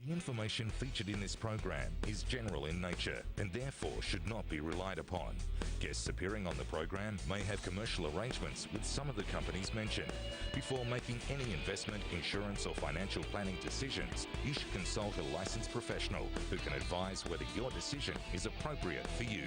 The information featured in this program is general in nature and therefore should not be relied upon. Guests appearing on the program may have commercial arrangements with some of the companies mentioned. Before making any investment, insurance or financial planning decisions, you should consult a licensed professional who can advise whether your decision is appropriate for you.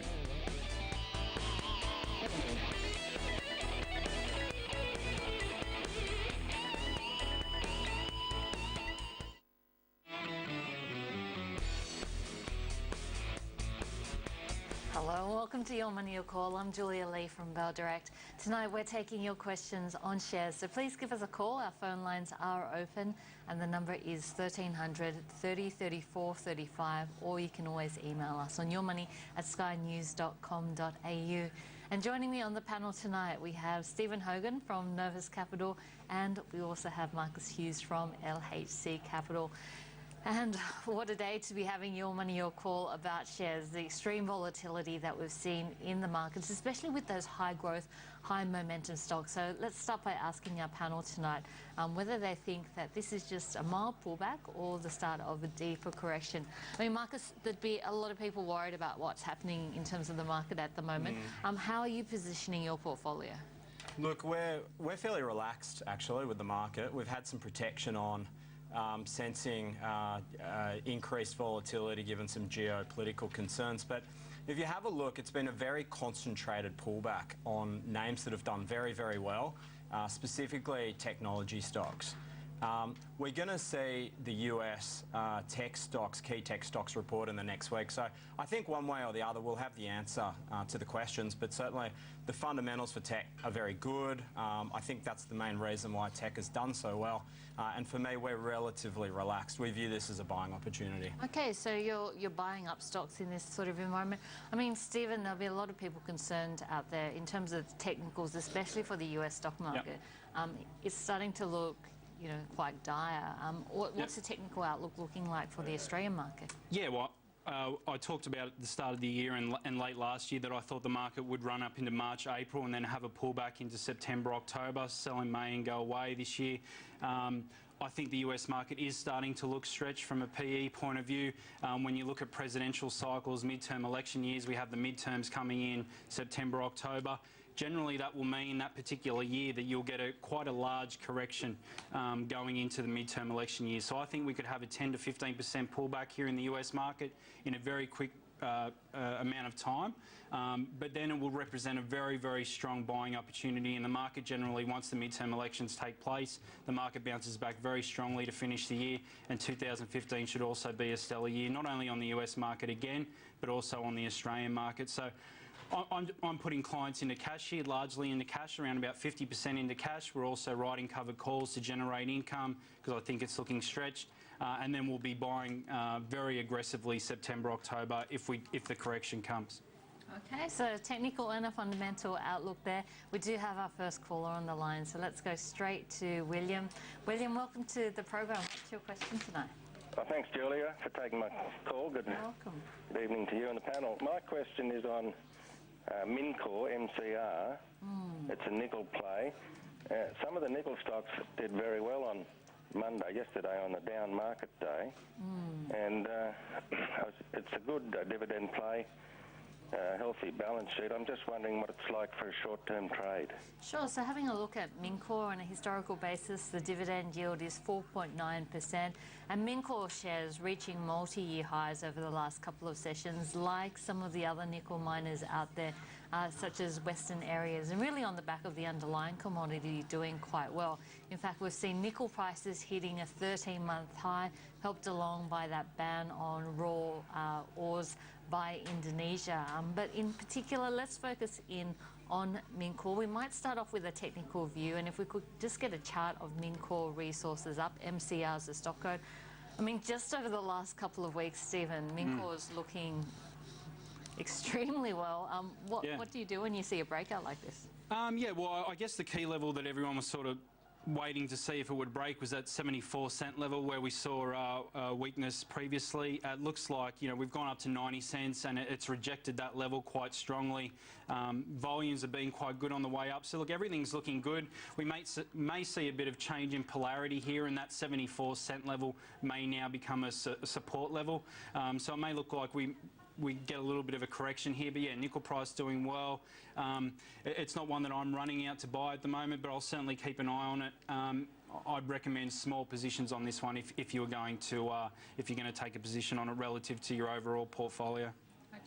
Hello and welcome to Your Money Your Call. I'm Julia Lee from Bell Direct. Tonight we're taking your questions on shares, so please give us a call. Our phone lines are open and the number is 1300 30 34 35, or you can always email us on yourmoney@skynews.com.au. And joining me on the panel tonight we have Stephen Hogan from Novus Capital, and we also have Marcus Hughes from LHC Capital. And what a day to be having Your Money Your Call about shares, the extreme volatility that we've seen in the markets, especially with those high growth, high momentum stocks. So let's start by asking our panel tonight whether they think that this is just a mild pullback or the start of a deeper correction. I mean, Marcus, there'd be a lot of people worried about what's happening in terms of the market at the moment. How are you positioning your portfolio? Look, we're fairly relaxed actually with the market. We've had some protection on sensing increased volatility given some geopolitical concerns. But if you have a look, it's been a very concentrated pullback on names that have done very, very well, specifically technology stocks. We're going to see the US tech stocks, key tech stocks report in the next week. So I think one way or the other we'll have the answer to the questions, but certainly the fundamentals for tech are very good. I think that's the main reason why tech has done so well. And for me, we're relatively relaxed. We view this as a buying opportunity. Okay, so you're buying up stocks in this sort of environment. I mean, Stephen, there'll be a lot of people concerned out there in terms of technicals, especially for the US stock market. Yep. It's starting to look, you know, quite dire. What's the technical outlook looking like for the Australian market? Yeah, well, I talked about at the start of the year and late last year that I thought the market would run up into March, April and then have a pullback into September, October, sell in May and go away this year. I think the US market is starting to look stretched from a PE point of view. When you look at presidential cycles, midterm election years, we have the midterms coming in September, October. Generally, that will mean that particular year that you'll get quite a large correction going into the midterm election year. So I think we could have a 10 to 15% pullback here in the US market in a very quick amount of time, but then it will represent a very, very strong buying opportunity in the market. Generally, once the midterm elections take place, the market bounces back very strongly to finish the year, and 2015 should also be a stellar year, not only on the US market again, but also on the Australian market. So I'm putting clients into cash here, largely into cash, around about 50% into cash. We're also writing covered calls to generate income because I think it's looking stretched. And then we'll be buying very aggressively September, October if the correction comes. Okay, so technical and a fundamental outlook there. We do have our first caller on the line, so let's go straight to William. William, welcome to the program. What's your question tonight? Thanks, Julia, for taking my call. Good evening to you and the panel. My question is on Mincor, MCR. It's a nickel play. Some of the nickel stocks did very well on yesterday on the down market day, and it's a good dividend play, healthy balance sheet. I'm just wondering what it's like for a short-term trade. Sure, so having a look at Mincor on a historical basis, the dividend yield is 4.9%, and Mincor shares reaching multi-year highs over the last couple of sessions, like some of the other nickel miners out there, such as Western Areas, and really on the back of the underlying commodity doing quite well. In fact, we've seen nickel prices hitting a 13-month high, helped along by that ban on raw ores by Indonesia. But in particular, let's focus in on Mincor. We might start off with a technical view, and if we could just get a chart of Mincor Resources up, MCR is the stock code. I mean, just over the last couple of weeks, Stephen, Mincor's looking extremely well. What do you do when you see a breakout like this? Yeah, well, I guess the key level that everyone was sort of waiting to see if it would break was that 74-cent level where we saw weakness previously. It looks like, you know, we've gone up to 90 cents and it's rejected that level quite strongly. Volumes have been quite good on the way up. So look, everything's looking good. We may see a bit of change in polarity here, and that 74-cent level may now become a support level. So it may look like we get a little bit of a correction here, but yeah, nickel price doing well. It's not one that I'm running out to buy at the moment, but I'll certainly keep an eye on it. I'd recommend small positions on this one if you're going to take a position on it relative to your overall portfolio.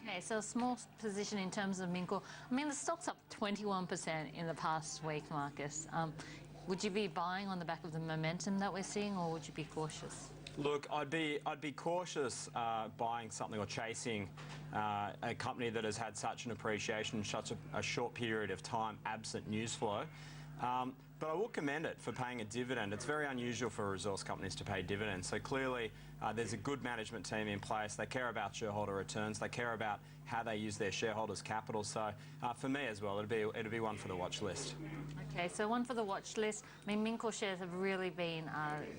Okay, so a small position in terms of Mincor. I mean, the stock's up 21% in the past week, Marcus. Would you be buying on the back of the momentum that we're seeing, or would you be cautious? Look, I'd be cautious buying something or chasing a company that has had such an appreciation in such a short period of time, absent news flow. But I will commend it for paying a dividend. It's very unusual for resource companies to pay dividends. So clearly, there's a good management team in place. They care about shareholder returns. They care about how they use their shareholders' capital. So for me as well, it'll be one for the watch list. Okay, so one for the watch list. I mean, Mincor shares have really been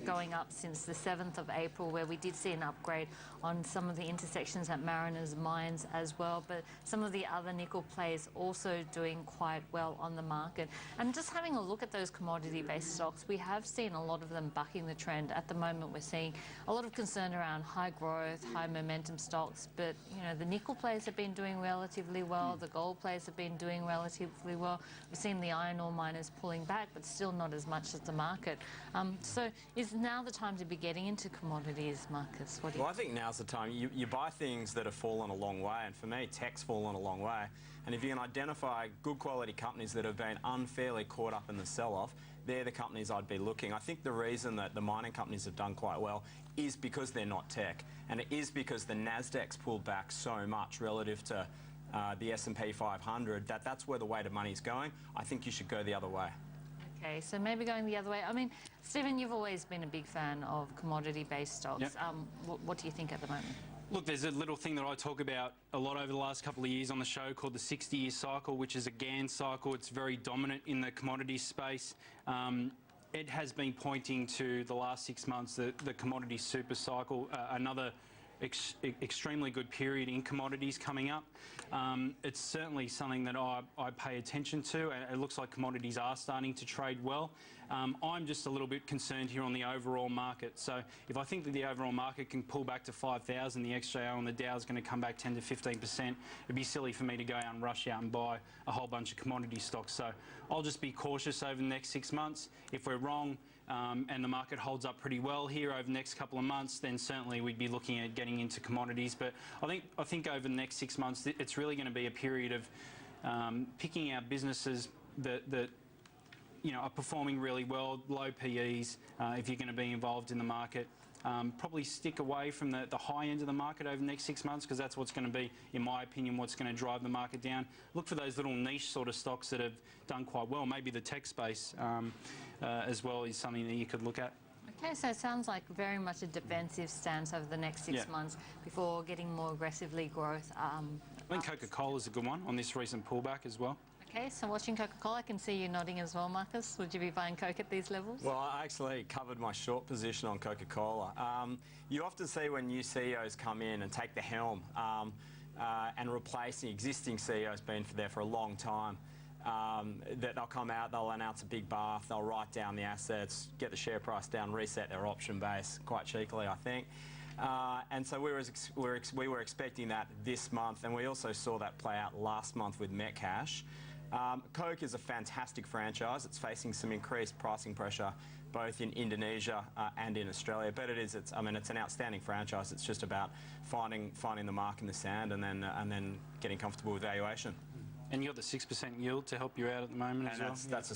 going up since the 7th of April, where we did see an upgrade on some of the intersections at Mariners Mines as well, but some of the other nickel plays also doing quite well on the market. And just having a look at those commodity-based stocks, we have seen a lot of them bucking the trend. At the moment, we're seeing a lot of concern around high growth, high momentum stocks, but you know, the nickel plays have been doing relatively well, the gold plays have been doing relatively well. We've seen the iron ore miners pulling back, but still not as much as the market. So is now the time to be getting into commodities, Marcus? What do you Well, I think now's the time. You buy things that have fallen a long way, and for me, tech's fallen a long way. And if you can identify good quality companies that have been unfairly caught up in the sell-off, they're the companies I'd be looking. I think the reason that the mining companies have done quite well is because they're not tech, and it is because the Nasdaq's pulled back so much relative to the S&P 500 that's where the weight of money's going. I think you should go the other way. Okay, so maybe going the other way. I mean, Stephen, you've always been a big fan of commodity-based stocks. Yep. What do you think at the moment? Look, there's a little thing that I talk about a lot over the last couple of years on the show called the 60-year cycle, which is a Gann cycle. It's very dominant in the commodity space. It has been pointing to the last 6 months, the commodity super cycle, another extremely good period in commodities coming up. It's certainly something that I pay attention to, and it looks like commodities are starting to trade well. I'm just a little bit concerned here on the overall market. So if I think that the overall market can pull back to 5,000, the XJO and the Dow is going to come back 10 to 15%, it'd be silly for me to go out and rush out and buy a whole bunch of commodity stocks. So I'll just be cautious over the next 6 months. If we're wrong, and the market holds up pretty well here over the next couple of months, then certainly we'd be looking at getting into commodities. But I think over the next 6 months, it's really going to be a period of picking out businesses that you know are performing really well, low PEs. If you're going to be involved in the market, probably stick away from the high end of the market over the next 6 months, because that's what's going to be, in my opinion, what's going to drive the market down. Look for those little niche sort of stocks that have done quite well. Maybe the tech space as well is something that you could look at. Okay, so it sounds like very much a defensive stance over the next 6 months before getting more aggressively growth. I think Coca-Cola is a good one on this recent pullback as well. Okay, so watching Coca-Cola, I can see you nodding as well, Marcus. Would you be buying Coke at these levels? Well, I actually covered my short position on Coca-Cola. You often see when new CEOs come in and take the helm and replace the existing CEOs been there for a long time, that they'll come out, they'll announce a big bath, they'll write down the assets, get the share price down, reset their option base, quite cheekily, I think. And so we were expecting that this month, and we also saw that play out last month with Metcash. Coke is a fantastic franchise. It's facing some increased pricing pressure both in Indonesia and in Australia, but it's an outstanding franchise. It's just about finding the mark in the sand and then getting comfortable with valuation. And you got the 6% yield to help you out at the moment as well. That's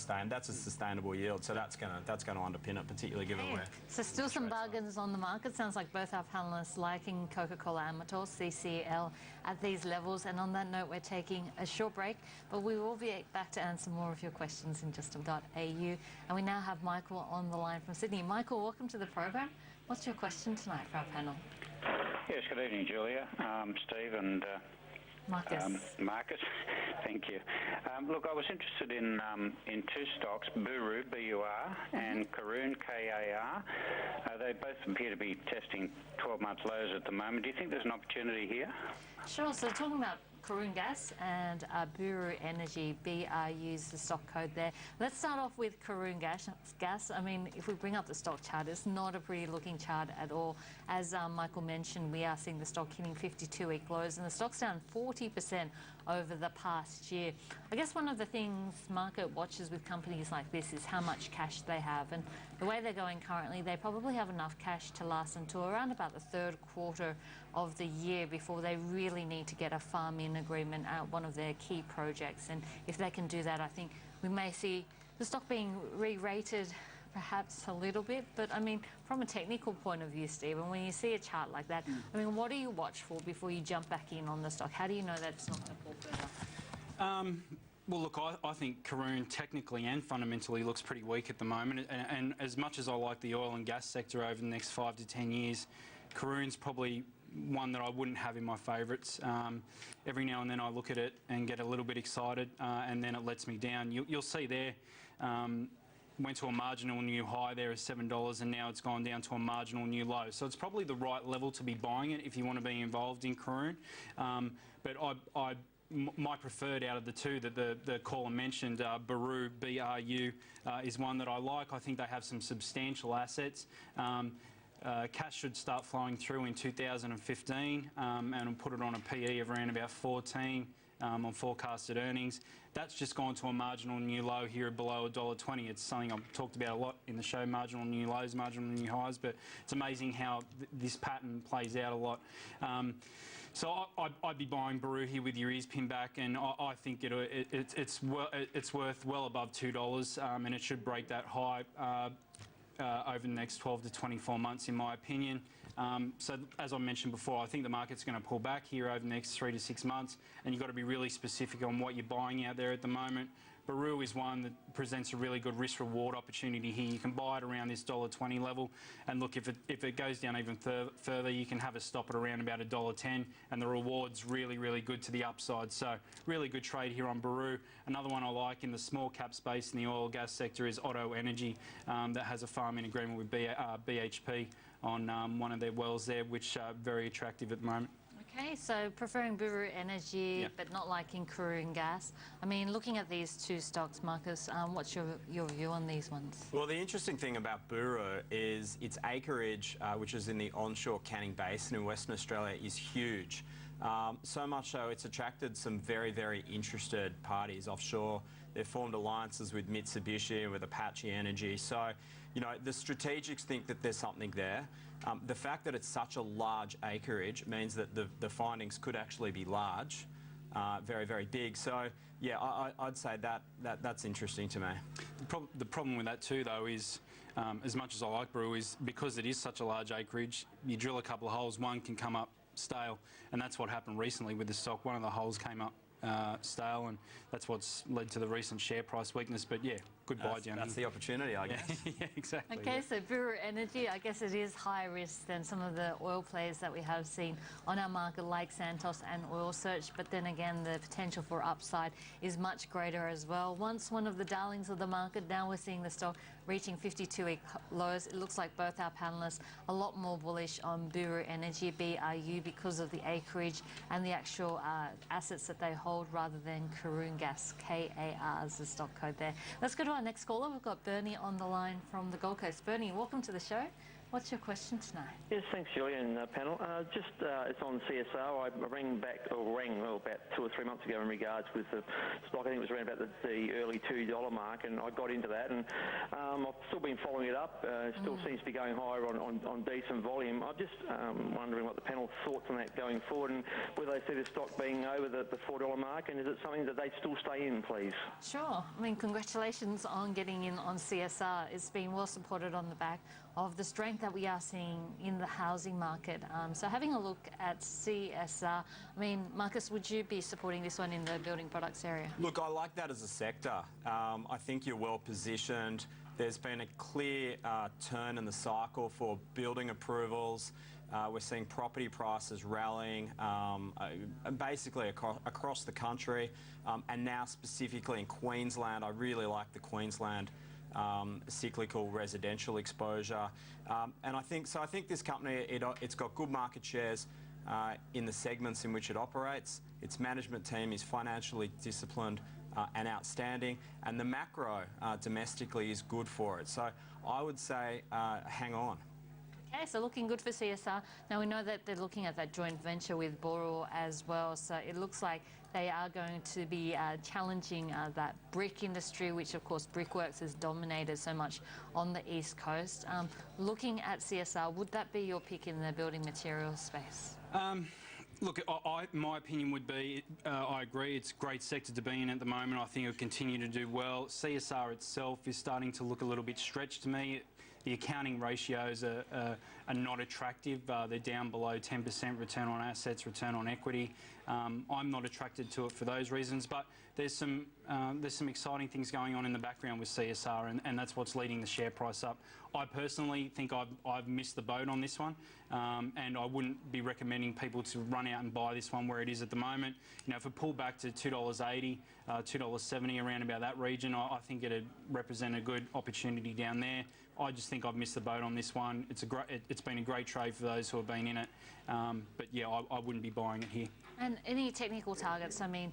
a sustainable yield, so that's going to underpin it, particularly given where. So still some bargains on the market. Sounds like both our panelists liking Coca-Cola Amatil, CCL, at these levels. And on that note, we're taking a short break, but we will be back to answer more of your questions in just about AU. And we now have Michael on the line from Sydney. Michael, welcome to the program. What's your question tonight for our panel? Yes, good evening, Julia, Steve and Marcus. Marcus. Thank you. Look, I was interested in two stocks, Buru, B-U-R, and Karoon, K-A-R. They both appear to be testing 12-month lows at the moment. Do you think there's an opportunity here? Sure. So talking about Karoon Gas and Buru Energy, BRU is the stock code there. Let's start off with Karoon Gas. I mean, if we bring up the stock chart, it's not a pretty looking chart at all. As Michael mentioned, we are seeing the stock hitting 52-week lows, and the stock's down 40% over the past year. I guess one of the things market watches with companies like this is how much cash they have, and the way they're going currently, they probably have enough cash to last until around about the third quarter of the year before they really need to get a farm-in agreement at one of their key projects. And if they can do that, I think we may see the stock being re-rated perhaps a little bit. But I mean, from a technical point of view, Stephen, when you see a chart like that, I mean, what do you watch for before you jump back in on the stock? How do you know that it's not going to fall further? Well, look, I think Karoon technically and fundamentally looks pretty weak at the moment. And as much as I like the oil and gas sector over the next 5 to 10 years, Karoon's probably one that I wouldn't have in my favourites. Every now and then I look at it and get a little bit excited, and then it lets me down. You'll see there, went to a marginal new high there of $7, and now it's gone down to a marginal new low. So it's probably the right level to be buying it if you want to be involved in Karoon. But my preferred out of the two that the caller mentioned, Buru, B-R-U, is one that I like. I think they have some substantial assets. Cash should start flowing through in 2015, and I'll put it on a PE of around about 14 on forecasted earnings. That's just gone to a marginal new low here below $1.20. It's something I've talked about a lot in the show, marginal new lows, marginal new highs, but it's amazing how this pattern plays out a lot. So I'd be buying Buru here with your ears pinned back, and I think it's worth well above $2, and it should break that high over the next 12 to 24 months, in my opinion. So as I mentioned before, I think the market's going to pull back here over the next 3 to 6 months, and you've got to be really specific on what you're buying out there at the moment. Buru is one that presents a really good risk-reward opportunity here. You can buy it around this $1.20 level, and look, if it goes down even further, you can have a stop at around about $1.10, and the reward's really, really good to the upside. So really good trade here on Buru. Another one I like in the small cap space in the oil gas sector is Otto Energy, that has a farm-in agreement with BHP on one of their wells there, which are very attractive at the moment. Okay, so preferring Buru Energy, but not liking Karoon Gas. I mean, looking at these two stocks, Marcus, what's your view on these ones? Well, the interesting thing about Buru is its acreage, which is in the onshore Canning Basin in Western Australia, is huge. So much so it's attracted some very, very interested parties offshore. They've formed alliances with Mitsubishi and with Apache Energy. So, you know, the strategics think that there's something there. The fact that it's such a large acreage means that the findings could actually be large, very, very big. So, yeah, I'd say that's interesting to me. The problem with that too, though, is as much as I like Buru, is because it is such a large acreage, you drill a couple of holes, one can come up stale, and that's what happened recently with the stock. One of the holes came up stale, and that's what's led to the recent share price weakness. But yeah, good buy down here. That's the opportunity, I guess. Yeah, exactly. Okay, so Buru Energy, I guess it is higher risk than some of the oil players that we have seen on our market, like Santos and Oil Search. But then again, the potential for upside is much greater as well. Once one of the darlings of the market, now we're seeing the stock reaching 52-week lows. It looks like both our panellists are a lot more bullish on Buru Energy, BRU, because of the acreage and the actual assets that they hold, rather than Karoon Gas, KAR is the stock code there. Let's go to our next caller. We've got Bernie on the line from the Gold Coast. Bernie, welcome to the show. What's your question tonight? Yes, thanks, Julia and panel. It's on CSR. I rang about 2 or 3 months ago in regards with the stock. I think it was around about the early $2 mark, and I got into that, and I've still been following it up. It still seems to be going higher on decent volume. I'm just wondering what the panel's thoughts on that going forward, and whether they see the stock being over the $4 mark, and is it something that they'd still stay in, please? Sure. I mean, congratulations on getting in on CSR. It's been well supported on the back of the strength that we are seeing in the housing market. So having a look at CSR, I mean, Marcus, would you be supporting this one in the building products area? Look, I like that as a sector. I think you're well positioned. There's been a clear turn in the cycle for building approvals. We're seeing property prices rallying basically across the country, and now specifically in Queensland. I really like the Queensland cyclical residential exposure, and I think this company, it's got good market shares in the segments in which it operates. Its management team is financially disciplined and outstanding, and the macro domestically is good for it. So I would say hang on. Okay, so looking good for CSR. Now we know that they're looking at that joint venture with Boral as well, so it looks like they are going to be challenging that brick industry, which of course Brickworks has dominated so much on the East Coast. Looking at CSR, would that be your pick in the building materials space? Look, my opinion would be, I agree, it's a great sector to be in at the moment. I think it'll continue to do well. CSR itself is starting to look a little bit stretched to me. The accounting ratios are not attractive. They're down below 10% return on assets, return on equity. I'm not attracted to it for those reasons, but there's some exciting things going on in the background with CSR, and that's what's leading the share price up. I personally think I've missed the boat on this one, and I wouldn't be recommending people to run out and buy this one where it is at the moment. You know, if it pulled back to $2.80, $2.70, around about that region, I think it'd represent a good opportunity down there. I just think I've missed the boat on this one. It's been a great trade for those who have been in it, but yeah, I wouldn't be buying it here. And any technical targets? I mean,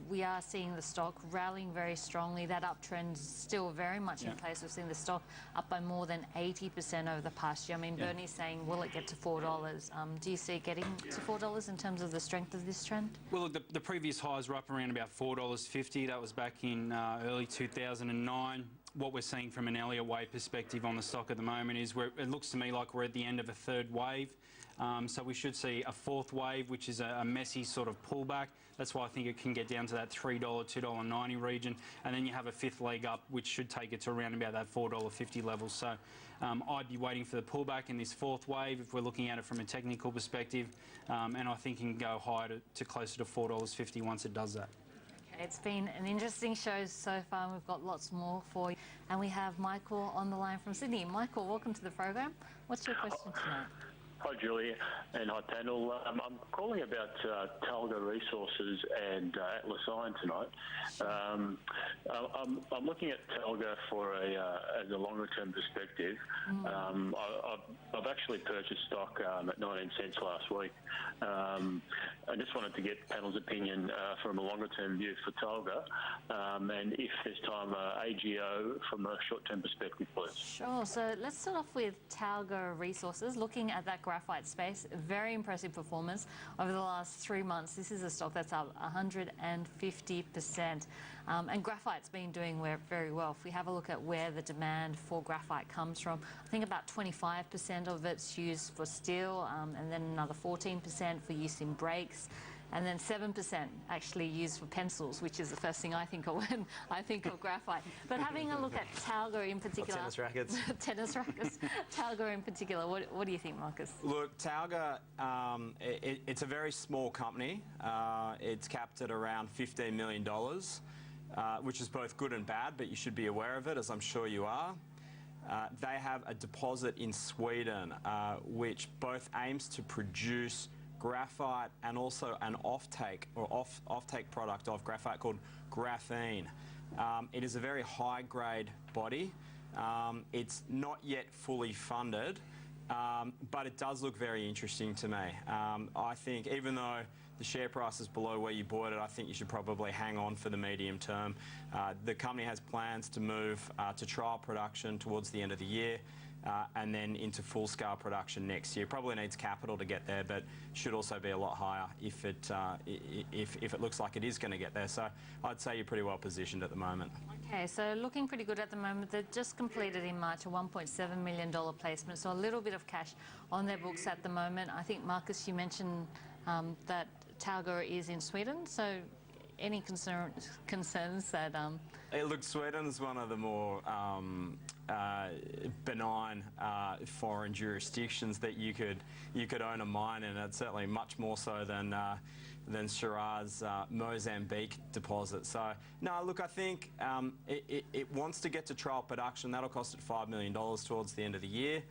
we are seeing the stock rallying very strongly. That uptrend is still very much in place. We've seen the stock up by more than 80% over the past year. I mean, Bernie's saying, will it get to $4? Do you see it getting to $4 in terms of the strength of this trend? Well, look, the previous highs were up around about $4.50. That was back in early 2009. What we're seeing from an Elliott Wave perspective on the stock at the moment is it looks to me like we're at the end of a third wave. So we should see a fourth wave, which is a messy sort of pullback. That's why I think it can get down to that $3, $2.90 region. And then you have a fifth leg up, which should take it to around about that $4.50 level. So I'd be waiting for the pullback in this fourth wave if we're looking at it from a technical perspective. And I think it can go higher to closer to $4.50 once it does that. It's been an interesting show so far, and we've got lots more for you. And we have Michael on the line from Sydney. Michael, welcome to the program. What's your question tonight? Hi, Julia, and hi, panel. I'm calling about Talga Resources and Atlas Iron tonight. I'm looking at Talga for as a longer-term perspective. I've actually purchased stock at 19 cents last week. I just wanted to get the panel's opinion from a longer-term view for Talga, and if there's time, AGO from a short-term perspective, please. Sure. So let's start off with Talga Resources. Looking at that graphite space, very impressive performance over the last 3 months. This is a stock that's up 150%. And graphite's been doing very well. If we have a look at where the demand for graphite comes from, I think about 25% of it's used for steel, and then another 14% for use in brakes, and then 7% actually used for pencils, which is the first thing I think of when I think of graphite. But having a look at Talga in particular... Tennis rackets. Tennis rackets. Talga in particular, what do you think, Marcus? Look, Talga, it's a very small company. It's capped at around $15 million, which is both good and bad, but you should be aware of it, as I'm sure you are. They have a deposit in Sweden, which both aims to produce graphite and also an offtake product of graphite called graphene. It is a very high-grade body. It's not yet fully funded, but it does look very interesting to me. I think even though the share price is below where you bought it, I think you should probably hang on for the medium term. The company has plans to move to trial production towards the end of the year, and then into full-scale production next year. Probably needs capital to get there, but should also be a lot higher if it looks like it is going to get there. So I'd say you're pretty well positioned at the moment. Okay, so looking pretty good at the moment. They've just completed in March a $1.7 million placement, so a little bit of cash on their books at the moment. I think, Marcus, you mentioned that Talga is in Sweden, so any concerns that... Look, Sweden's one of the more benign foreign jurisdictions that you could own a mine in. It's certainly much more so than Shiraz Mozambique deposit. So, no, look, I think it wants to get to trial production. That'll cost it $5 million towards the end of the year.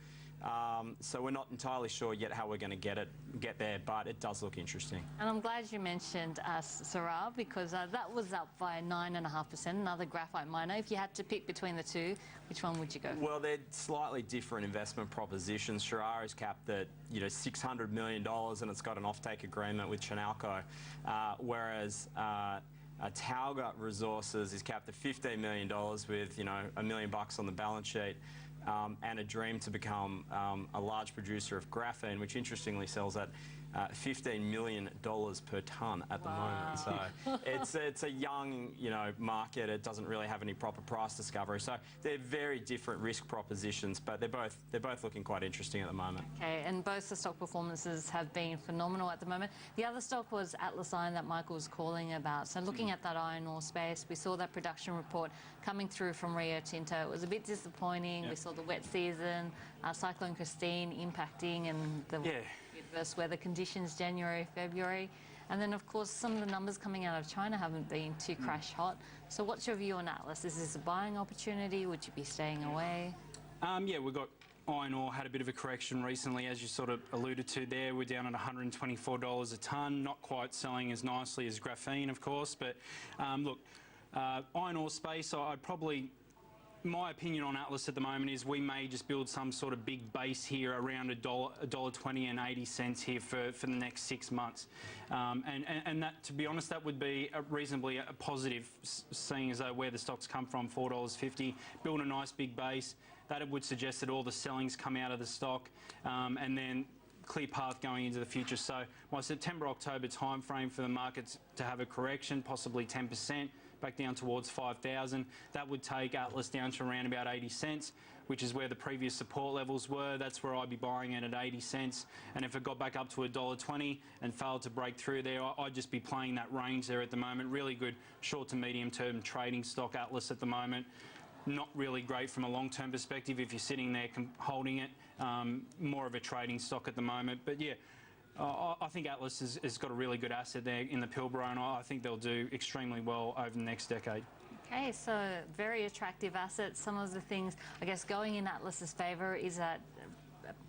So we're not entirely sure yet how we're going to get there, but it does look interesting. And I'm glad you mentioned Syrah, because that was up by 9.5%, another graphite miner. If you had to pick between the two, which one would you go for? Well, they're slightly different investment propositions. Syrah is capped at $600 million, and it's got an offtake agreement with Chinalco, whereas Talga Resources is capped at $15 million with $1 million on the balance sheet. And a dream to become a large producer of graphene, which interestingly sells at $15 million per tonne at the moment. So it's a young market. It doesn't really have any proper price discovery. So they're very different risk propositions, but they're both looking quite interesting at the moment. Okay, and both the stock performances have been phenomenal at the moment. The other stock was Atlas Iron that Michael was calling about. So looking at that iron ore space, we saw that production report coming through from Rio Tinto. It was a bit disappointing. Yep. We saw the wet season, Cyclone Christine impacting, and the adverse weather conditions January, February. And then, of course, some of the numbers coming out of China haven't been too crash hot. So what's your view on Atlas? Is this a buying opportunity? Would you be staying away? Yeah, we've got iron ore had a bit of a correction recently, as you sort of alluded to there. We're down at $124 a tonne, not quite selling as nicely as graphene, of course. But look, iron ore space, I'd probably... My opinion on Atlas at the moment is we may just build some sort of big base here around $1.20 and 80 cents here for the next 6 months. And that, to be honest, that would be reasonably a positive, seeing as though where the stocks come from, $4.50, build a nice big base. That would suggest that all the sellings come out of the stock, and then clear path going into the future. So my September-October timeframe for the markets to have a correction, possibly 10%, back down towards 5,000. That would take Atlas down to around about 80 cents, which is where the previous support levels were. That's where I'd be buying it at 80 cents. And if it got back up to $1.20 and failed to break through there, I'd just be playing that range there at the moment. Really good short to medium term trading stock, Atlas, at the moment. Not really great from a long-term perspective if you're sitting there holding it. More of a trading stock at the moment. But yeah, I think Atlas has got a really good asset there in the Pilbara, and I think they'll do extremely well over the next decade. Okay, so very attractive assets. Some of the things, I guess, going in Atlas's favour is that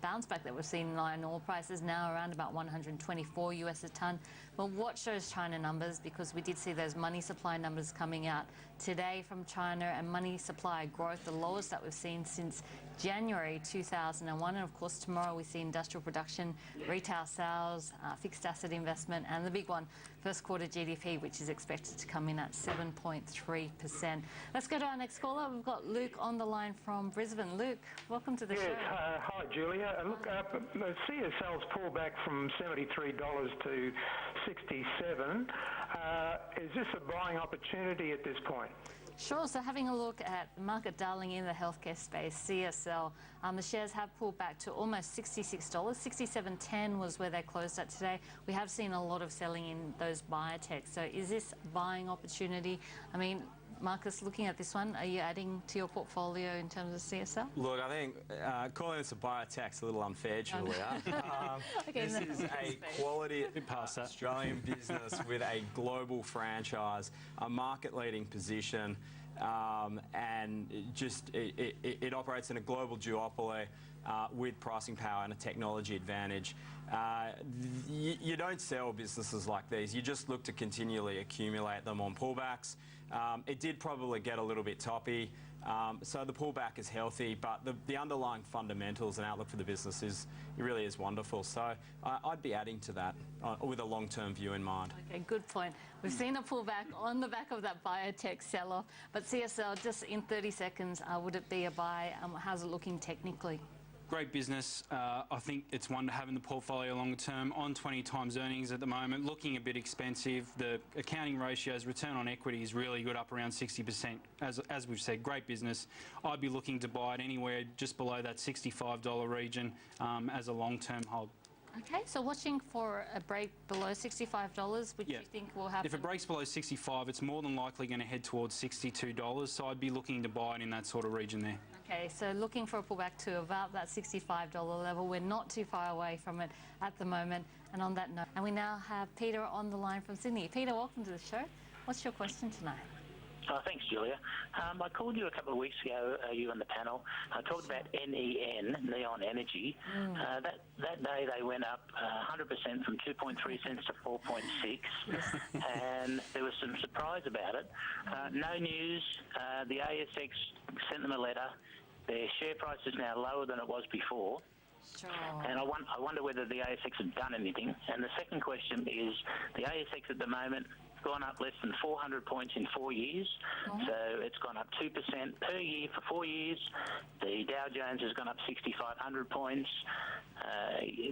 bounce back that we've seen in iron ore prices now around about 124 US a tonne. But watch those China numbers, because we did see those money supply numbers coming out today from China, and money supply growth, the lowest that we've seen since January 2001. And of course, tomorrow we see industrial production, retail sales, fixed asset investment, and the big one, first quarter GDP, which is expected to come in at 7.3%. Let's go to our next caller. We've got Luke on the line from Brisbane. Luke, welcome to the show. Hi, Julia. Look, the CSL's pulled back from $73 to $67. Is this a buying opportunity at this point? Sure. So having a look at market darling in the healthcare space, CSL, the shares have pulled back to almost $66. $67.10 was where they closed at today. We have seen a lot of selling in those biotechs. So is this buying opportunity? I mean, Marcus, looking at this one, are you adding to your portfolio in terms of CSL? Look, I think calling this a biotech's a little unfair, Julia. Okay, this is a quality Australian business with a global franchise, a market-leading position, and it operates in a global duopoly with pricing power and a technology advantage. You don't sell businesses like these. You just look to continually accumulate them on pullbacks. It did probably get a little bit toppy, so the pullback is healthy, but the underlying fundamentals and outlook for the business really is wonderful. So I'd be adding to that with a long-term view in mind. Okay, good point. We've seen a pullback on the back of that biotech sell-off, but CSL, just in 30 seconds, would it be a buy? How's it looking technically? Great business. I think it's one to have in the portfolio longer term. On 20 times earnings at the moment, looking a bit expensive. The accounting ratios, return on equity is really good, up around 60%. As we've said, great business. I'd be looking to buy it anywhere just below that $65 region as a long-term hold. Okay, so watching for a break below $65, which you think will happen? If it breaks below 65, it's more than likely going to head towards $62, so I'd be looking to buy it in that sort of region there. Okay, so looking for a pullback to about that $65 level. We're not too far away from it at the moment. And on that note, and we now have Peter on the line from Sydney. Peter, welcome to the show. What's your question tonight? Oh, thanks, Julia. I called you a couple of weeks ago, you and the panel. I talked about NEN, Neon Energy. That day they went up 100% from 2.3 cents to 4.6, and there was some surprise about it. No news. The ASX sent them a letter. Their share price is now lower than it was before. Sure. And I wonder whether the ASX have done anything. And the second question is, the ASX at the moment gone up less than 400 points in 4 years. So it's gone up 2% per year for 4 years. The Dow Jones has gone up 6,500 points.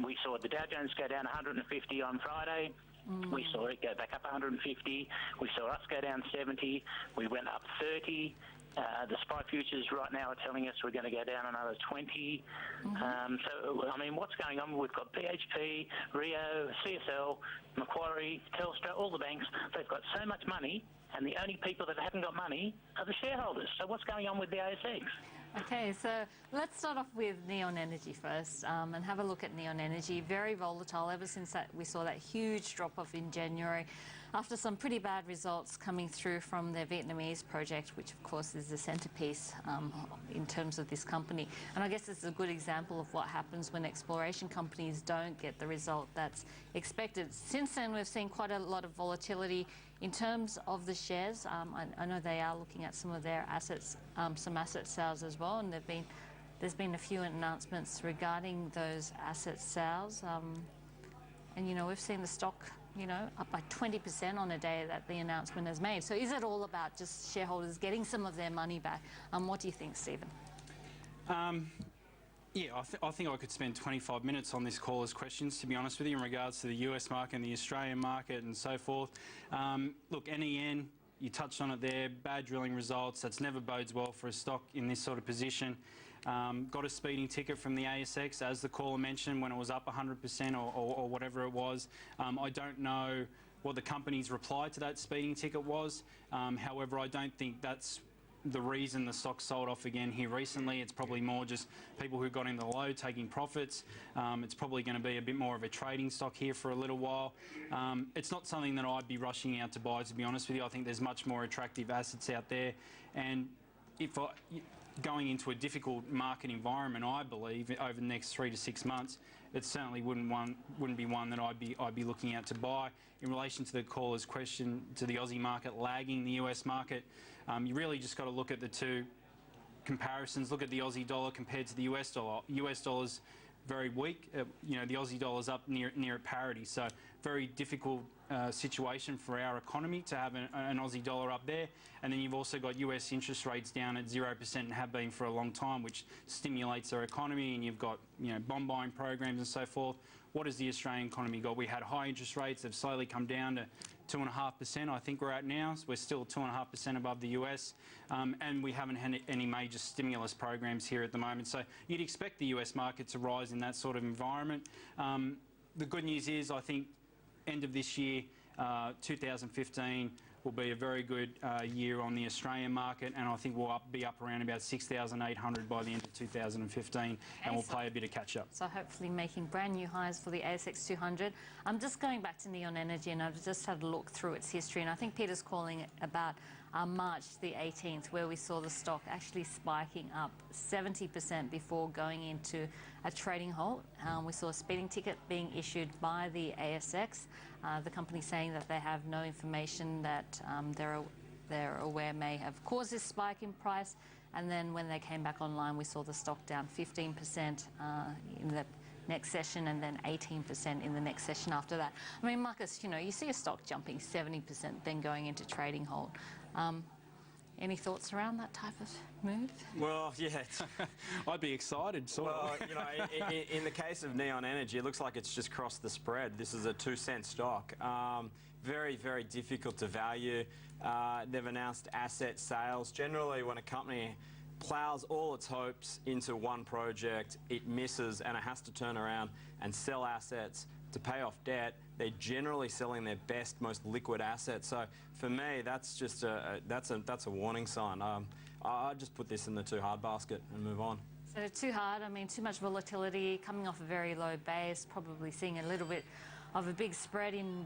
We saw the Dow Jones go down 150 on Friday. We saw it go back up 150. We saw us go down 70. We went up 30. The SPI futures right now are telling us we're going to go down another 20. So, I mean, what's going on? We've got BHP, Rio, CSL, Macquarie, Telstra, all the banks. They've got so much money, and the only people that haven't got money are the shareholders. So what's going on with the ASX? Okay, so let's start off with Neon Energy first and have a look at Neon Energy. Very volatile ever since we saw that huge drop-off in January after some pretty bad results coming through from their Vietnamese project, which of course is the centrepiece in terms of this company. And I guess it's a good example of what happens when exploration companies don't get the result that's expected. Since then, we've seen quite a lot of volatility in terms of the shares. I know they are looking at some of their assets, some asset sales as well, and there's been a few announcements regarding those asset sales. And, you know, we've seen the stock, you know, up by 20% on a day that the announcement is made. So is it all about just shareholders getting some of their money back? What do you think, Stephen? Yeah, I think I could spend 25 minutes on this caller's questions, to be honest with you, in regards to the US market and the Australian market and so forth. Look, NEN, you touched on it there, bad drilling results. That's never bodes well for a stock in this sort of position. Got a speeding ticket from the ASX, as the caller mentioned, when it was up 100% or whatever it was. I don't know what the company's reply to that speeding ticket was. However, I don't think that's the reason the stock sold off again here recently. It's probably more just people who got in the low taking profits. It's probably going to be a bit more of a trading stock here for a little while. It's not something that I'd be rushing out to buy, to be honest with you. I think there's much more attractive assets out there, and if going into a difficult market environment, I believe over the next 3 to 6 months, it certainly wouldn't be one that I'd be looking at to buy. In relation to the caller's question to the Aussie market lagging the US market, you really just got to look at the two comparisons. Look at the Aussie dollar compared to the US dollar. US dollar's very weak. You know, the Aussie dollar's up near at parity. So very difficult situation for our economy to have an Aussie dollar up there. And then you've also got US interest rates down at 0% and have been for a long time, which stimulates our economy. And you've got, you know, bond buying programs and so forth. What has the Australian economy got? We had high interest rates. They've slowly come down to 2.5%, I think we're at now. So we're still 2.5% above the US. And we haven't had any major stimulus programs here at the moment. So you'd expect the US market to rise in that sort of environment. The good news is, I think, end of this year, 2015, will be a very good year on the Australian market, and I think we'll be up around about 6,800 by the end of 2015, and we'll play a bit of catch up. So hopefully making brand new highs for the ASX 200. I'm just going back to Neon Energy, and I've just had a look through its history, and I think Peter's calling it about March the 18th, where we saw the stock actually spiking up 70% before going into a trading halt. We saw a speeding ticket being issued by the ASX. The company saying that they have no information that they're aware may have caused this spike in price. And then when they came back online, we saw the stock down 15% in the next session, and then 18% in the next session after that. I mean, Marcus, you know, you see a stock jumping 70%, then going into trading halt. Any thoughts around that type of move? Well, yeah. I'd be excited, sort of. Well, you know, in the case of Neon Energy, it looks like it's just crossed the spread. This is a 2-cent stock. Very, very difficult to value. They've announced asset sales. Generally, when a company plows all its hopes into one project, it misses and it has to turn around and sell assets to pay off debt. They're generally selling their best, most liquid assets. So for me, that's just that's a warning sign. I just put this in the too hard basket and move on. So too hard, I mean, too much volatility, coming off a very low base, probably seeing a little bit of a big spread in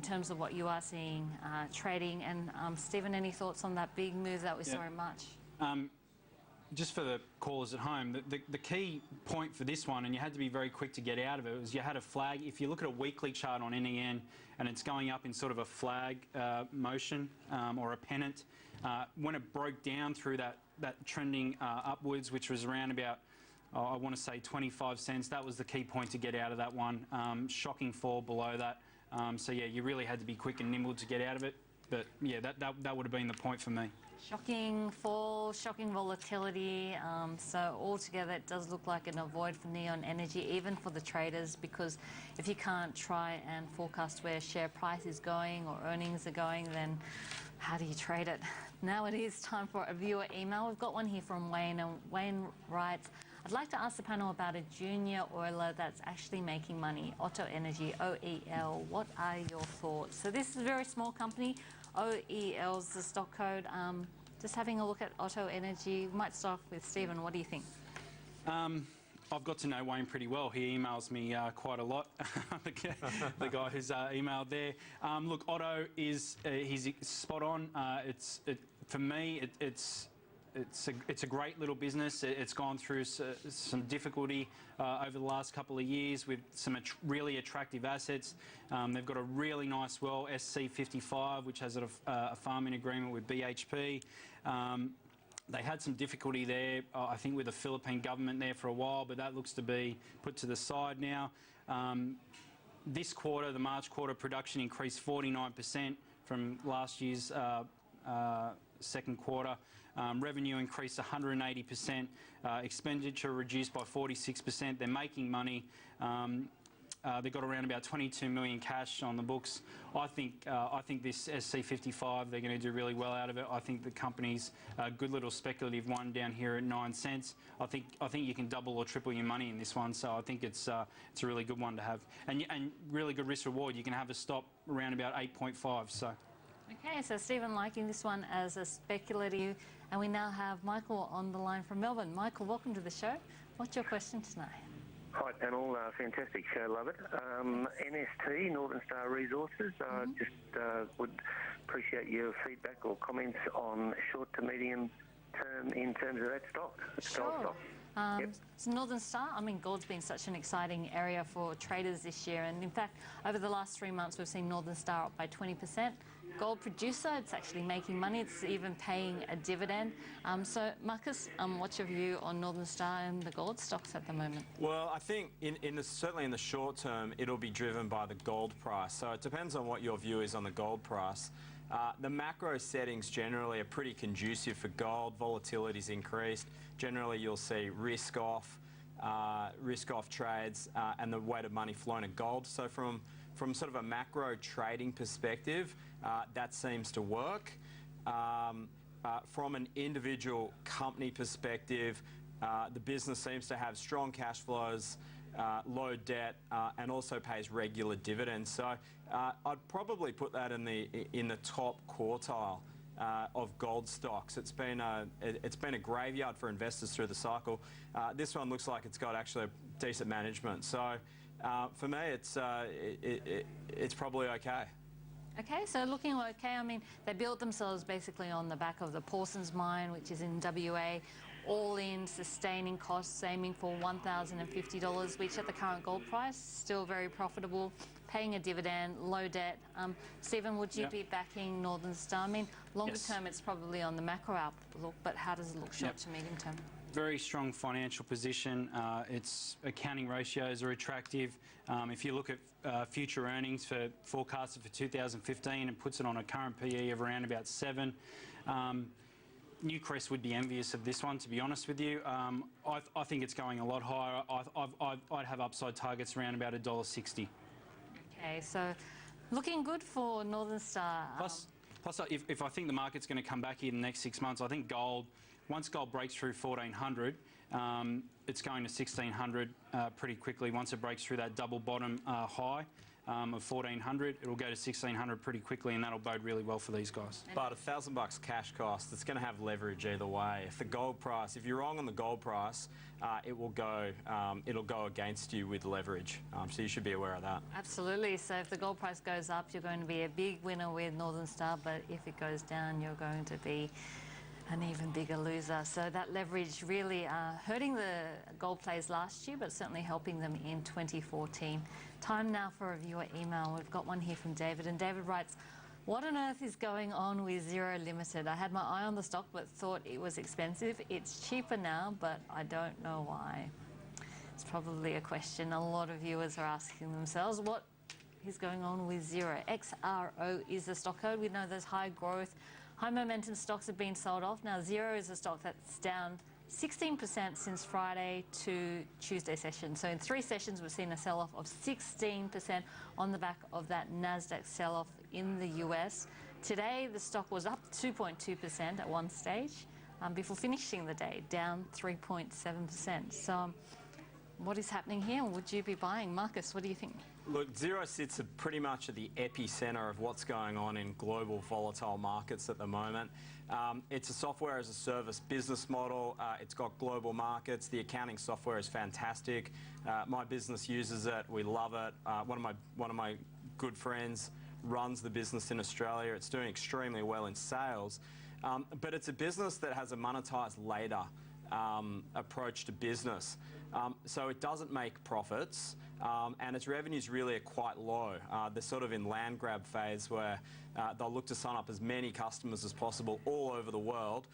terms of what you are seeing trading. And Stephen, any thoughts on that big move that we saw in March? Just for the callers at home, the key point for this one, and you had to be very quick to get out of it, was you had a flag. If you look at a weekly chart on NEN and it's going up in sort of a flag motion or a pennant, when it broke down through that trending upwards, which was around about, I want to say 25 cents, that was the key point to get out of that one. Shocking fall below that. So yeah, you really had to be quick and nimble to get out of it. But yeah, that would have been the point for me. Shocking fall, shocking volatility. So altogether, it does look like an avoid for Neon Energy, even for the traders, because if you can't try and forecast where share price is going or earnings are going, then how do you trade it? Now it is time for a viewer email. We've got one here from Wayne, and Wayne writes, I'd like to ask the panel about a junior oiler that's actually making money, Otto Energy, OEL. What are your thoughts? So this is a very small company. OEL is the stock code. Just having a look at Otto Energy. We might start off with Stephen. What do you think? I've got to know Wayne pretty well. He emails me quite a lot, the guy who's emailed there. Look, Otto is he's spot on. For me, it's a great little business. It's gone through some difficulty over the last couple of years with some really attractive assets. They've got a really nice well, SC55, which has a farming agreement with BHP. They had some difficulty there, I think, with the Philippine government there for a while, but that looks to be put to the side now. This quarter, the March quarter, production increased 49% from last year's second quarter. Revenue increased 180%. Expenditure reduced by 46%. They're making money. They've got around about 22 million cash on the books. I think this SC55, they're going to do really well out of it. I think the company's a good little speculative one down here at 9 cents. I think you can double or triple your money in this one. So I think it's a really good one to have, and really good risk reward. You can have a stop around about 8.5. So. Okay, so Stephen liking this one as a speculative, and we now have Michael on the line from Melbourne. Michael, welcome to the show. What's your question tonight? Hi panel, fantastic show, love it. NST, Northern Star Resources, just would appreciate your feedback or comments on short to medium term in terms of that stock. Sure. So Northern Star, I mean, gold's been such an exciting area for traders this year, and in fact, over the last 3 months, we've seen Northern Star up by 20%. Gold producer, it's actually making money. It's even paying a dividend. So, Marcus, what's your view on Northern Star and the gold stocks at the moment? Well, I think certainly in the short term, it'll be driven by the gold price. So it depends on what your view is on the gold price. The macro settings generally are pretty conducive for gold. Volatility's increased. Generally, you'll see risk-off trades and the weight of money flowing to gold. So from sort of a macro trading perspective, that seems to work. From an individual company perspective, the business seems to have strong cash flows, low debt, and also pays regular dividends. So I'd probably put that in the top quartile of gold stocks. It's been a graveyard for investors through the cycle. This one looks like it's got actually a decent management. So for me, it's probably okay. Okay, so looking okay, I mean, they built themselves basically on the back of the Parsons mine, which is in WA, all-in sustaining costs aiming for $1,050, which at the current gold price, still very profitable, paying a dividend, low debt. Stephen, would you be backing Northern Star? I mean, longer term, it's probably on the macro outlook, but how does it look short to medium term? Very strong financial position. Its accounting ratios are attractive. If you look at future earnings forecasted for 2015 and puts it on a current PE of around about 7, Newcrest would be envious of this one, to be honest with you. I think it's going a lot higher. I'd have upside targets around about $1.60. Okay, so looking good for Northern Star. Plus if I think the market's going to come back here in the next 6 months, I think once gold breaks through 1,400, it's going to 1,600 pretty quickly once it breaks through that double bottom high. of 1,400. It'll go to 1,600 pretty quickly, and that'll bode really well for these guys. But $1,000 cash cost, it's going to have leverage either way. If the gold price, if you're wrong on the gold price, it'll go against you with leverage. So you should be aware of that. Absolutely. So if the gold price goes up, you're going to be a big winner with Northern Star, but if it goes down, you're going to be an even bigger loser. So that leverage really hurting the gold plays last year, but certainly helping them in 2014. Time now for a viewer email. We've got one here from David, and David writes, what on earth is going on with Xero Limited? I had my eye on the stock but thought it was expensive. It's cheaper now, but I don't know why. It's probably a question a lot of viewers are asking themselves. What is going on with Xero? XRO is the stock code. We know there's high growth, high momentum stocks have been sold off. Now Xero is a stock that's down 16% since Friday to Tuesday session. So in 3 sessions, we've seen a sell-off of 16% on the back of that NASDAQ sell-off in the US. Today, the stock was up 2.2% at one stage before finishing the day down 3.7%. So what is happening here? Would you be buying? Marcus, what do you think? Look, Xero sits pretty much at the epicenter of what's going on in global volatile markets at the moment. It's a software as a service business model. It's got global markets. The accounting software is fantastic. My business uses it. We love it. One of my good friends runs the business in Australia. It's doing extremely well in sales. But it's a business that has a monetize later approach to business. So it doesn't make profits, and its revenues really are quite low. They're sort of in land grab phase where they'll look to sign up as many customers as possible all over the world,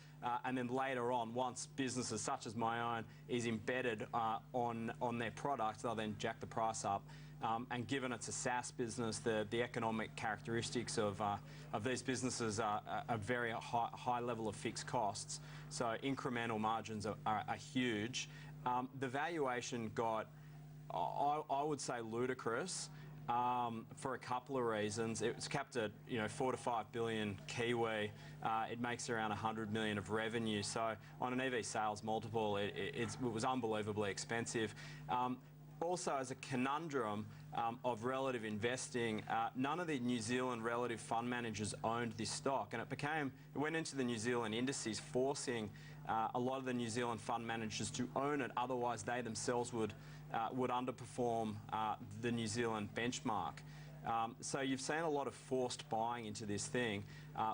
and then later on, once businesses such as my own is embedded on their product, they'll then jack the price up. And given it's a SaaS business, the economic characteristics of these businesses are a very high level of fixed costs, so incremental margins are huge. The valuation got, I would say, ludicrous for a couple of reasons. It was capped at 4 to 5 billion Kiwi. It makes around 100 million of revenue. So on an EV sales multiple, it was unbelievably expensive. Also, as a conundrum of relative investing, none of the New Zealand relative fund managers owned this stock, and it went into the New Zealand indices, forcing a lot of the New Zealand fund managers to own it. Otherwise, they themselves would underperform the New Zealand benchmark. So you've seen a lot of forced buying into this thing,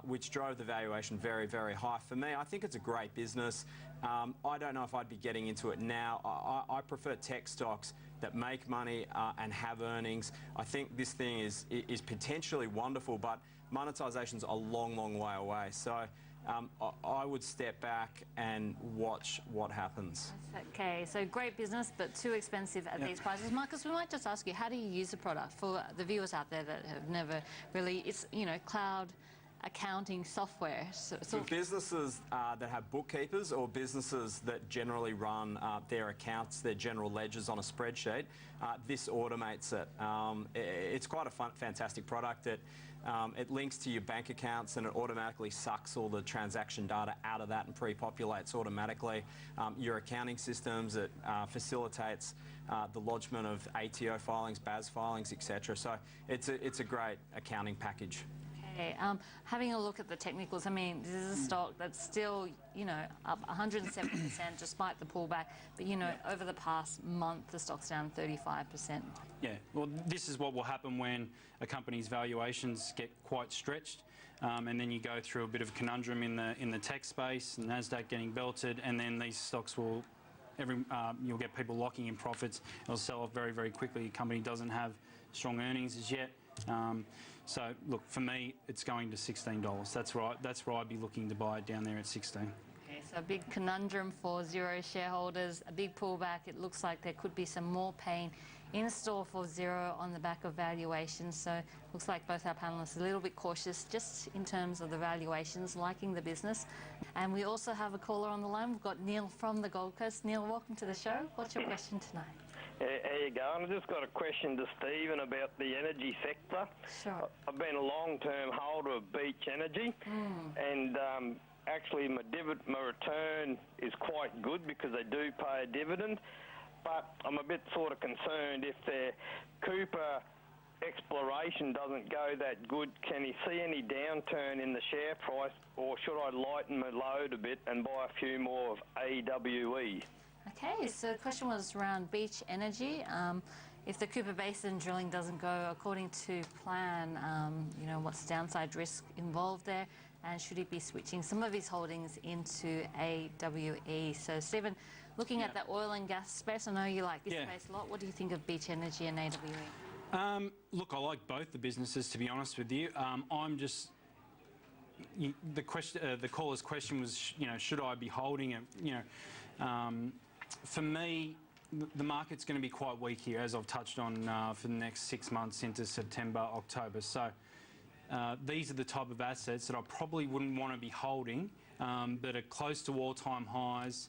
which drove the valuation very, very high. For me, I think it's a great business. I don't know if I'd be getting into it now. I prefer tech stocks that make money and have earnings. I think this thing is potentially wonderful, but monetization's a long, long way away. So I would step back and watch what happens. Okay, so great business, but too expensive at these prices. Marcus, we might just ask you, how do you use the product for the viewers out there that have never really, it's, cloud accounting software. So businesses that have bookkeepers or businesses that generally run their accounts, their general ledgers on a spreadsheet, this automates it. It's quite a fantastic product. It links to your bank accounts and it automatically sucks all the transaction data out of that and pre-populates automatically your accounting systems. It facilitates the lodgement of ATO filings, BAS filings, etc. So it's a great accounting package. Okay, having a look at the technicals, I mean, this is a stock that's still, up 170% despite the pullback, but, over the past month, the stock's down 35%. Yeah, well, this is what will happen when a company's valuations get quite stretched, and then you go through a bit of a conundrum in the tech space, NASDAQ getting belted, and then these stocks will, you'll get people locking in profits. It'll sell off very, very quickly. A company doesn't have strong earnings as yet. So, look, for me, it's going to $16. That's right. That's where I'd be looking to buy it down there at 16. Okay, so a big conundrum for Xero shareholders, a big pullback. It looks like there could be some more pain in store for Xero on the back of valuations. So, looks like both our panellists are a little bit cautious just in terms of the valuations, liking the business. And we also have a caller on the line. We've got Neil from the Gold Coast. Neil, welcome to the show. What's your question tonight? How you going? I just got a question to Stephen about the energy sector. Sure. I've been a long-term holder of Beach Energy, and actually my return is quite good because they do pay a dividend. But I'm a bit sort of concerned if their Cooper exploration doesn't go that good, can he see any downturn in the share price, or should I lighten my load a bit and buy a few more of AWE? Okay, so the question was around Beach Energy. If the Cooper Basin drilling doesn't go according to plan, you know, what's the downside risk involved there? And should he be switching some of his holdings into AWE? So, Stephen, looking at the oil and gas space, I know you like this space a lot. What do you think of Beach Energy and AWE? Look, I like both the businesses, to be honest with you. I'm just... the caller's question was, you know, should I be holding it? You know, for me, the market's going to be quite weak here, as I've touched on, for the next 6 months into September, October. So these are the type of assets that I probably wouldn't want to be holding, that are close to all-time highs,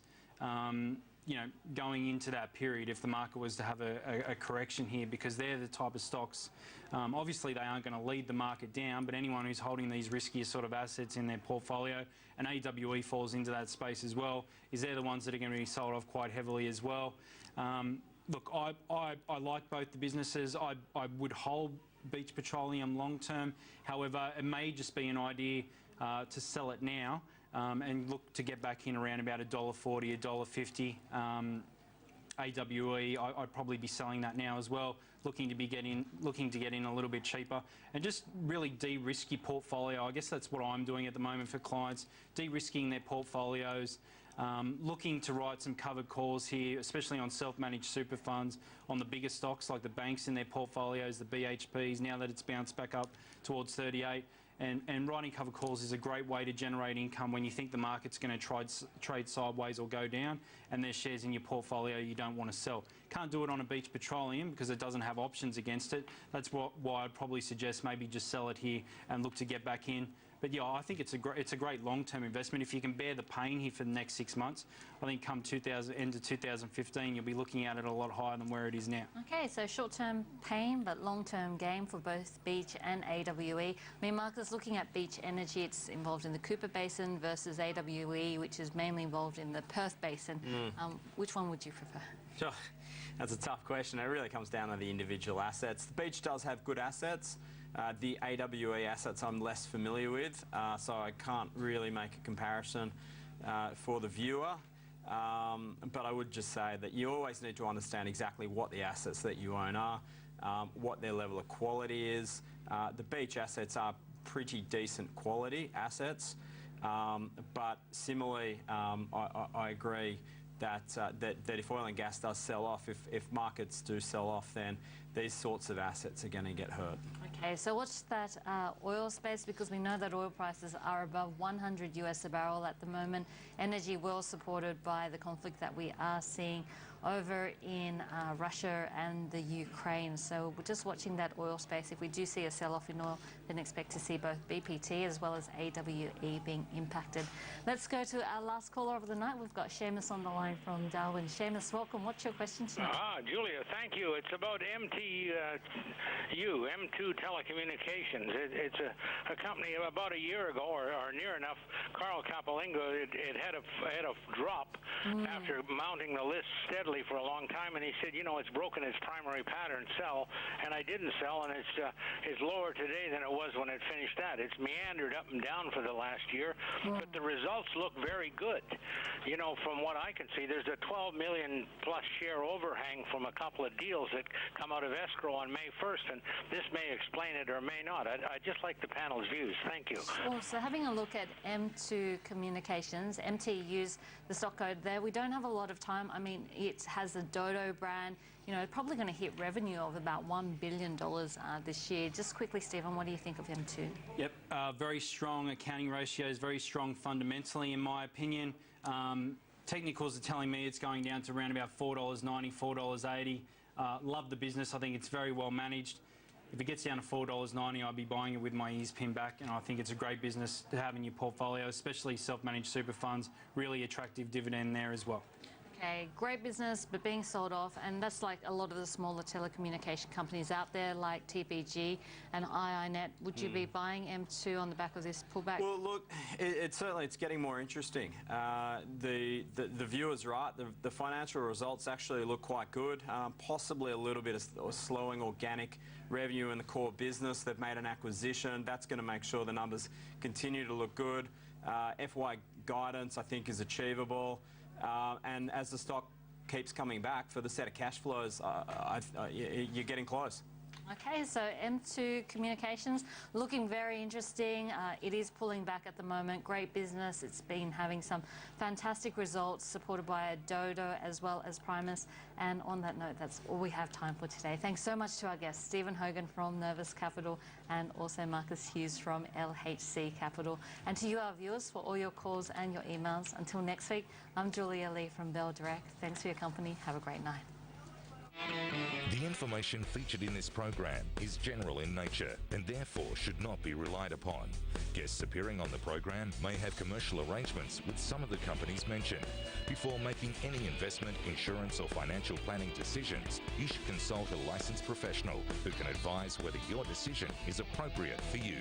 you know, going into that period if the market was to have a correction here, because they're the type of stocks, obviously they aren't going to lead the market down, but anyone who's holding these riskier sort of assets in their portfolio, and AWE falls into that space as well, is they're the ones that are going to be sold off quite heavily as well. Look, I like both the businesses. I would hold Beach Petroleum long term. However, it may just be an idea to sell it now and look to get back in around about $1.40, $1.50. AWE, I'd probably be selling that now as well, looking to get in a little bit cheaper, and just really de-risk your portfolio. I guess that's what I'm doing at the moment for clients, de-risking their portfolios. Looking to write some covered calls here, especially on self-managed super funds, on the bigger stocks like the banks in their portfolios, the BHPs, now that it's bounced back up towards 38. And writing covered calls is a great way to generate income when you think the market's going to trade sideways or go down, and there's shares in your portfolio you don't want to sell. Can't do it on a Beach Petroleum because it doesn't have options against it. That's why I'd probably suggest maybe just sell it here and look to get back in. But yeah, I think it's a great long-term investment. If you can bear the pain here for the next 6 months, I think come end of 2015, you'll be looking at it a lot higher than where it is now. Okay, so short-term pain, but long-term gain for both Beach and AWE. I mean, Marcus, looking at Beach Energy, it's involved in the Cooper Basin versus AWE, which is mainly involved in the Perth Basin. Which one would you prefer? Sure. That's a tough question. It really comes down to the individual assets. The Beach does have good assets. The AWE assets I'm less familiar with, so I can't really make a comparison for the viewer. But I would just say that you always need to understand exactly what the assets that you own are, what their level of quality is. The Beach assets are pretty decent quality assets, but similarly, I agree that if oil and gas does sell off, if markets do sell off, then these sorts of assets are going to get hurt. Okay, so what's that oil space? Because we know that oil prices are above 100 US a barrel at the moment. Energy well supported by the conflict that we are seeing over in Russia and the Ukraine. So we're just watching that oil space. If we do see a sell-off in oil, then expect to see both BPT as well as AWE being impacted. Let's go to our last caller of the night. We've got Seamus on the line from Darwin. Seamus, welcome. What's your question tonight? Julia, thank you. It's about M2 Telecommunications. It's a company about a year ago, or near enough. Carl Capolingo, it had a drop after mounting the list steadily for a long time, and he said, you know, it's broken its primary pattern, sell, and I didn't sell, and it's lower today than it was when it finished that. It's meandered up and down for the last year, but the results look very good. You know, from what I can see, there's a 12 million plus share overhang from a couple of deals that come out of escrow on May 1st, and this may explain it or may not. I'd just like the panel's views. Thank you. So having a look at M2 Communications, MT use the stock code there. We don't have a lot of time. I mean, it has a Dodo brand. You know, probably going to hit revenue of about $1 billion this year. Just quickly, Stephen, what do you think of M2? Yep, very strong accounting ratios, very strong fundamentally, in my opinion. Technicals are telling me it's going down to around about $4.90, $4.80. Love the business. I think it's very well managed. If it gets down to $4.90, I'll be buying it with my ears pinned back, and I think it's a great business to have in your portfolio, especially self-managed super funds. Really attractive dividend there as well. Okay, great business, but being sold off, and that's like a lot of the smaller telecommunication companies out there, like TPG and iiNet. Would you be buying M2 on the back of this pullback? Well, look, it's getting more interesting. The viewer's right. The financial results actually look quite good. Possibly a little bit of slowing organic revenue in the core business. They've made an acquisition. That's going to make sure the numbers continue to look good. FY guidance, I think, is achievable. And as the stock keeps coming back for the set of cash flows, you're getting close. Okay, so M2 Communications looking very interesting. It is pulling back at the moment. Great business. It's been having some fantastic results supported by Dodo as well as Primus. And on that note, that's all we have time for today. Thanks so much to our guests, Stephen Hogan from Nervous Capital and also Marcus Hughes from LHC Capital. And to you, our viewers, for all your calls and your emails. Until next week, I'm Julia Lee from Bell Direct. Thanks for your company. Have a great night. The information featured in this program is general in nature and therefore should not be relied upon. Guests appearing on the program may have commercial arrangements with some of the companies mentioned. Before making any investment, insurance or financial planning decisions, you should consult a licensed professional who can advise whether your decision is appropriate for you.